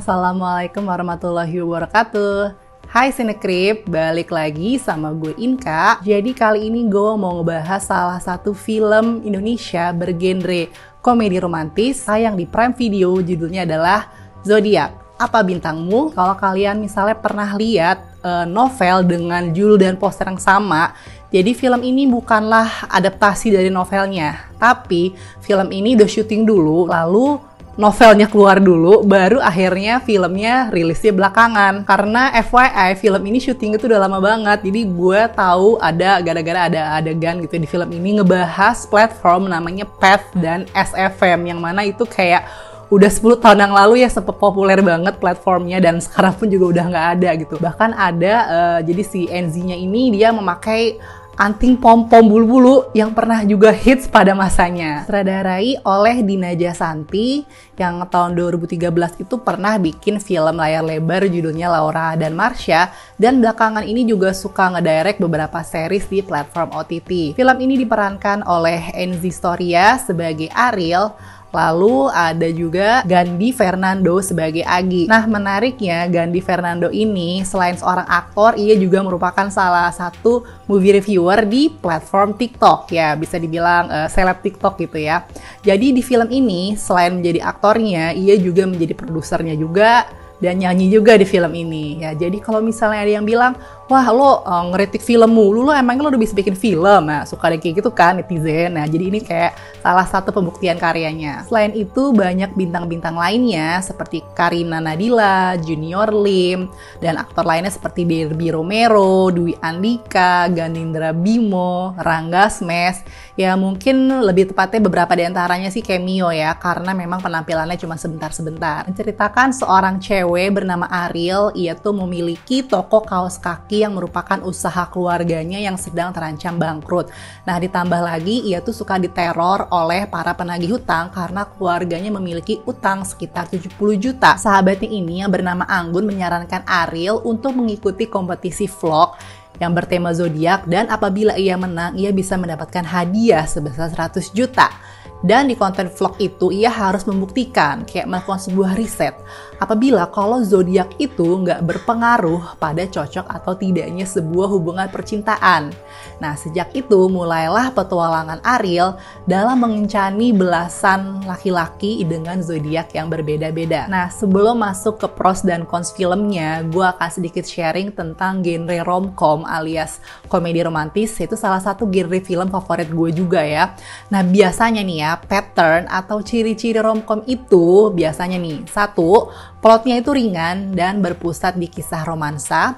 Assalamualaikum warahmatullahi wabarakatuh. Hai Sinekrip, balik lagi sama gue Inka. Jadi kali ini gue mau ngebahas salah satu film Indonesia bergenre komedi romantis tayang di Prime Video, judulnya adalah Zodiak. Apa bintangmu? Kalau kalian misalnya pernah lihat novel dengan judul dan poster yang sama, jadi film ini bukanlah adaptasi dari novelnya, tapi film ini udah syuting dulu, lalu novelnya keluar dulu, baru akhirnya filmnya rilisnya belakangan. Karena FYI, film ini syuting itu udah lama banget, jadi gue tahu ada gara-gara ada adegan gitu di film ini ngebahas platform namanya Path dan SFM, yang mana itu kayak udah 10 tahun yang lalu ya sempat populer banget platformnya, dan sekarang pun juga udah nggak ada gitu. Bahkan ada, jadi si NZ-nya ini dia memakai anting pom-pom bulu-bulu yang pernah juga hits pada masanya. Sutradarai oleh Dina Jasanti yang tahun 2013 itu pernah bikin film layar lebar judulnya Laura dan Marsha, dan belakangan ini juga suka ngedirect beberapa series di platform OTT. Film ini diperankan oleh Enzy Storia sebagai Ariel, lalu ada juga Gandhi Fernando sebagai Agi. Nah, menariknya Gandhi Fernando ini selain seorang aktor, ia juga merupakan salah satu movie reviewer di platform TikTok. Ya, bisa dibilang seleb TikTok gitu ya. Jadi di film ini selain menjadi aktornya, ia juga menjadi produsernya juga dan nyanyi juga di film ini. Ya, jadi kalau misalnya ada yang bilang, wah lo ngeritik film mulu, lo emangnya lo udah bisa bikin film? Nah, suka ada kayak gitu kan netizen. Nah, jadi ini kayak salah satu pembuktian karyanya. Selain itu banyak bintang-bintang lainnya seperti Karina Nadila, Junior Lim, dan aktor lainnya seperti Derby Romero, Dwi Andika, Ganindra Bimo, Rangga Smash. Ya mungkin lebih tepatnya beberapa di antaranya sih cameo ya, karena memang penampilannya cuma sebentar-sebentar. Menceritakan seorang cewek bernama Ariel, ia tuh memiliki toko kaos kaki yang merupakan usaha keluarganya yang sedang terancam bangkrut. Nah, ditambah lagi ia tuh suka diteror oleh para penagih hutang karena keluarganya memiliki utang sekitar 70 juta. Sahabatnya ini yang bernama Anggun menyarankan Ariel untuk mengikuti kompetisi vlog yang bertema zodiak, dan apabila ia menang, ia bisa mendapatkan hadiah sebesar 100 juta. Dan di konten vlog itu ia harus membuktikan, kayak melakukan sebuah riset, apabila kalau zodiak itu nggak berpengaruh pada cocok atau tidaknya sebuah hubungan percintaan. Nah, sejak itu mulailah petualangan Ariel dalam mengencani belasan laki-laki dengan zodiak yang berbeda-beda. Nah, sebelum masuk ke pros dan cons filmnya, gue akan sedikit sharing tentang genre romcom alias komedi romantis. Itu salah satu genre film favorit gue juga ya. Nah, biasanya nih ya, pattern atau ciri-ciri romcom itu biasanya nih, satu, plotnya itu ringan dan berpusat di kisah romansa.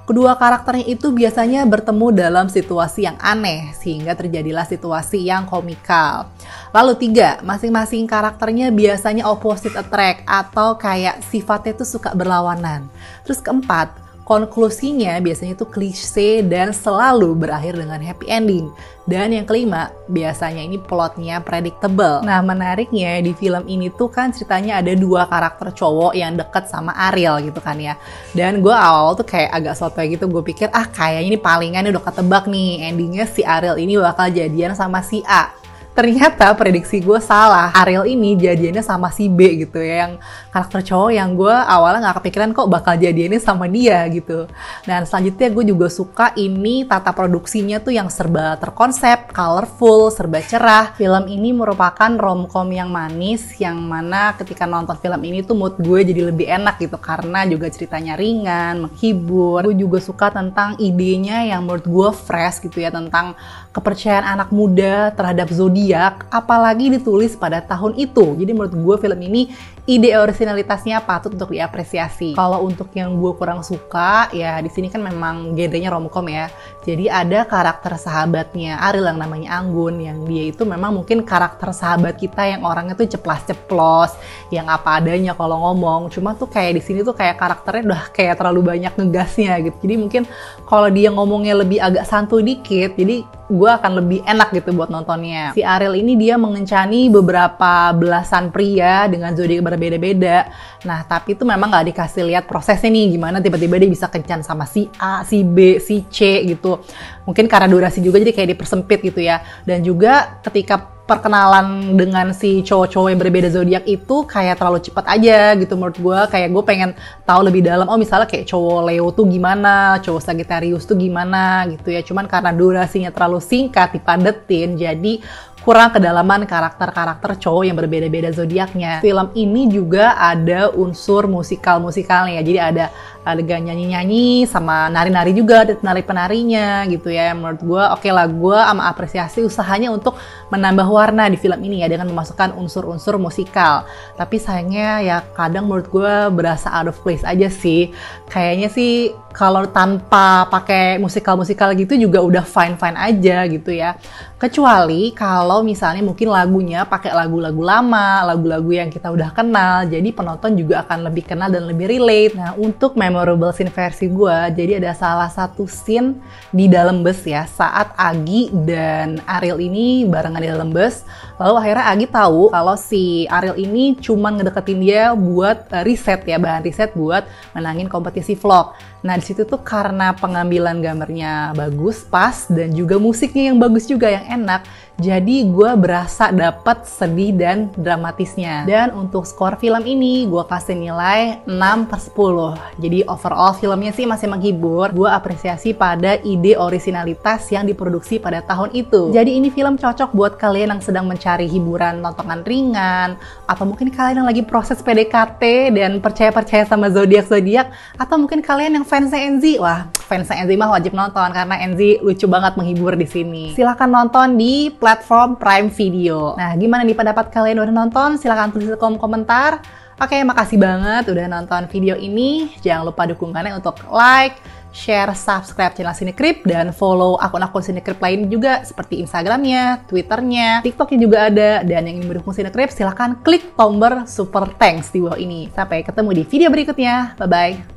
Kedua karakternya itu biasanya bertemu dalam situasi yang aneh sehingga terjadilah situasi yang komikal. Lalu tiga, masing-masing karakternya biasanya opposite attract atau kayak sifatnya itu suka berlawanan. Terus keempat, konklusinya biasanya itu klise dan selalu berakhir dengan happy ending. Dan yang kelima, biasanya ini plotnya predictable. Nah, menariknya di film ini tuh kan ceritanya ada dua karakter cowok yang deket sama Ariel gitu kan ya. Dan gue awal tuh kayak agak sotoy gitu, gue pikir kayaknya ini palingan udah ketebak nih, endingnya si Ariel ini bakal jadian sama si A. Ternyata prediksi gue salah. Ariel ini jadiannya sama si B gitu ya, yang karakter cowok yang gue awalnya gak kepikiran kok bakal jadiannya sama dia gitu. Dan selanjutnya gue juga suka ini tata produksinya tuh yang serba terkonsep, colorful, serba cerah. Film ini merupakan romcom yang manis, yang mana ketika nonton film ini tuh mood gue jadi lebih enak gitu, karena juga ceritanya ringan, menghibur. Gue juga suka tentang idenya yang menurut gue fresh gitu ya, tentang kepercayaan anak muda terhadap zodiak, apalagi ditulis pada tahun itu. Jadi menurut gue film ini ide originalitasnya patut untuk diapresiasi. Kalau untuk yang gue kurang suka, ya di sini kan memang genrenya romcom ya. Jadi ada karakter sahabatnya Ariel yang namanya Anggun, yang dia itu memang mungkin karakter sahabat kita yang orangnya tuh ceplas-ceplos, yang apa adanya kalau ngomong. Cuma tuh kayak di sini tuh kayak karakternya udah kayak terlalu banyak ngegasnya gitu. Jadi mungkin kalau dia ngomongnya lebih agak santuy dikit, jadi gue akan lebih enak gitu buat nontonnya. Si Ariel ini dia mengencani beberapa belasan pria dengan zodiak berbeda-beda. Nah, tapi itu memang gak dikasih lihat prosesnya nih, gimana tiba-tiba dia bisa kencan sama si A, si B, si C gitu. Mungkin karena durasi juga jadi kayak dipersempit gitu ya. Dan juga ketika perkenalan dengan si cowok-cowok yang berbeda zodiak itu kayak terlalu cepat aja gitu menurut gue. Kayak gue pengen tahu lebih dalam, oh misalnya kayak cowok Leo tuh gimana, cowok Sagittarius tuh gimana gitu ya. Cuman karena durasinya terlalu singkat, dipadetin, jadi kurang kedalaman karakter-karakter cowok yang berbeda-beda zodiaknya. Film ini juga ada unsur musikal-musikalnya, jadi ada adegan nyanyi-nyanyi sama nari-nari juga, ada penari-penarinya gitu ya. Menurut gue oke lah, gue ama apresiasi usahanya untuk menambah warna di film ini ya dengan memasukkan unsur-unsur musikal. Tapi sayangnya ya kadang menurut gue berasa out of place aja sih. Kayaknya sih kalau tanpa pakai musikal-musikal gitu juga udah fine-fine aja gitu ya. Kecuali kalau misalnya mungkin lagunya pakai lagu-lagu lama, lagu-lagu yang kita udah kenal, jadi penonton juga akan lebih kenal dan lebih relate. Nah, untuk memorable scene versi gue, jadi ada salah satu scene di dalam bus ya, saat Agi dan Ariel ini barengan di dalam bus. Lalu akhirnya Agi tahu kalau si Ariel ini cuman ngedeketin dia buat riset ya, bahan riset buat menangin kompetisi vlog. Nah, di situ tuh karena pengambilan gambarnya bagus, pas, dan juga musiknya yang bagus juga, yang enak. Jadi gue berasa dapet sedih dan dramatisnya. Dan untuk skor film ini gue kasih nilai 6/10. Jadi overall filmnya sih masih menghibur. Gue apresiasi pada ide orisinalitas yang diproduksi pada tahun itu. Jadi ini film cocok buat kalian yang sedang mencari hiburan tontonan ringan, atau mungkin kalian yang lagi proses PDKT dan percaya-percaya sama zodiak-zodiak, atau mungkin kalian yang fansnya Enzi. Wah, fansnya Enzi mah wajib nonton karena Enzi lucu banget menghibur di sini. Silahkan nonton di platform Prime Video. Nah, gimana nih pendapat kalian udah nonton? Silahkan tulis di kolom komentar. Oke, makasih banget udah nonton video ini. Jangan lupa dukungannya untuk like, share, subscribe channel Cinecrip, dan follow akun-akun Cinecrip lain juga seperti Instagramnya, Twitternya, TikToknya juga ada. Dan yang ingin mendukung Cinecrip, silahkan klik tombol super thanks di bawah ini. Sampai ketemu di video berikutnya. Bye-bye.